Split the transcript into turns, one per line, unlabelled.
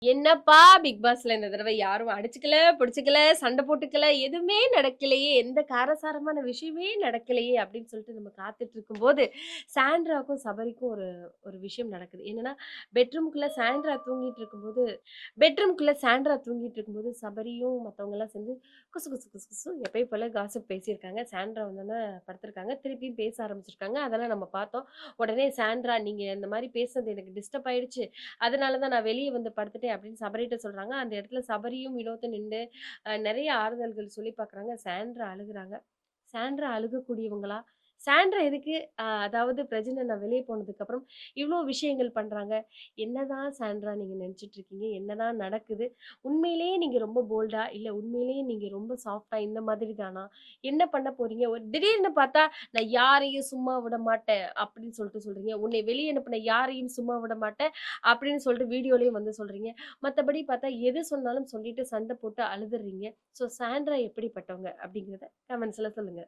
என்னப்பா பிக் பாஸ்ல இந்த தடவ யாரும் அடிச்சுக்கல, புடிச்சுக்கல, சண்டை போட்டுக்கல, எதுவுமே நடக்கலையே! எந்த காரசாரமான விஷயமே நடக்கலையே! அப்படின்னு சொல்லிட்டு நம்ம காத்துட்டு இருக்கும்போது, சாண்ட்ராக்கும், சபரிக்கும் ஒரு ஒரு விஷயம் நடக்குது. என்னன்னா, பெட்ரூம்குள்ள சாண்ட்ரா தூங்கிட்டு இருக்கும்போது பெட்ரூம்குள்ள சாண்ட்ரா தூங்கிட்டு இருக்கும்போது, சபரியும் மத்தவங்கலாம் சேர்ந்து குசு குசு குசு குசு எப்பயும் போல காசிப் பேசியிருக்காங்க. சாண்ட்ரா வந்தோனே படுத்திருக்காங்க. திருப்பியும் பேச ஆரம்பிச்சிருக்காங்க. அதெல்லாம் நம்ம பார்த்தோம். உடனே சாண்ட்ரா, "நீங்க இந்த மாரி பேசுனது எனக்கு டிஸ்டர்ப் ஆயிடுச்சு. அதனால தான் நான் வெளிய வந்து படுத்துட்டேன் அப்படின்னு சபரிட்ட சொல்றாங்க. அந்த இடத்துல சபரியும், வினோத்தும் நின்னு நெறைய ஆறுதல்கள் சொல்லி பார்க்குறாங்க. சாண்ட்ரா அழுகுறாங்க. சாண்ட்ரா அழுகக்கூடியவங்களா? சாண்ட்ரா எதுக்கு அதாவது பிரஜினண்ணா வெளிய போனதுக்கப்புறம் இவ்ளோ விஷயங்கள் பண்றாங்க. என்னதான் சாண்ட்ரா நீங்க நெனச்சுட்டு இருக்கீங்க? என்னதான் நடக்குது? உண்மையிலேயே நீங்க ரொம்ப போல்டா? இல்ல உண்மையிலேயே நீங்க ரொம்ப சாஃப்ட்டா இந்த மாதிரி தானா? என்ன பண்ண போறீங்க? ஒரு திடீர்னு பார்த்தா, "நான் யாரையும் சும்மா விட மாட்டேன்" அப்படின்னு சொல்லிட்டு சொல்றீங்க. "உன்னை வெளிய அனுப்புன யாரையும் சும்மா விட மாட்டேன்" அப்படின்னு சொல்லிட்டு வீடியோலயும் வந்து சொல்றீங்க. மத்தபடி பார்த்தா, எது சொன்னாலும் சொல்லிட்டு சண்டை போட்டு அழுதுறீங்க. So Sandra எப்படிப்பட்டவங்க? அப்படிங்கிறத கமெண்ட்ஸ்ல சொல்லுங்க.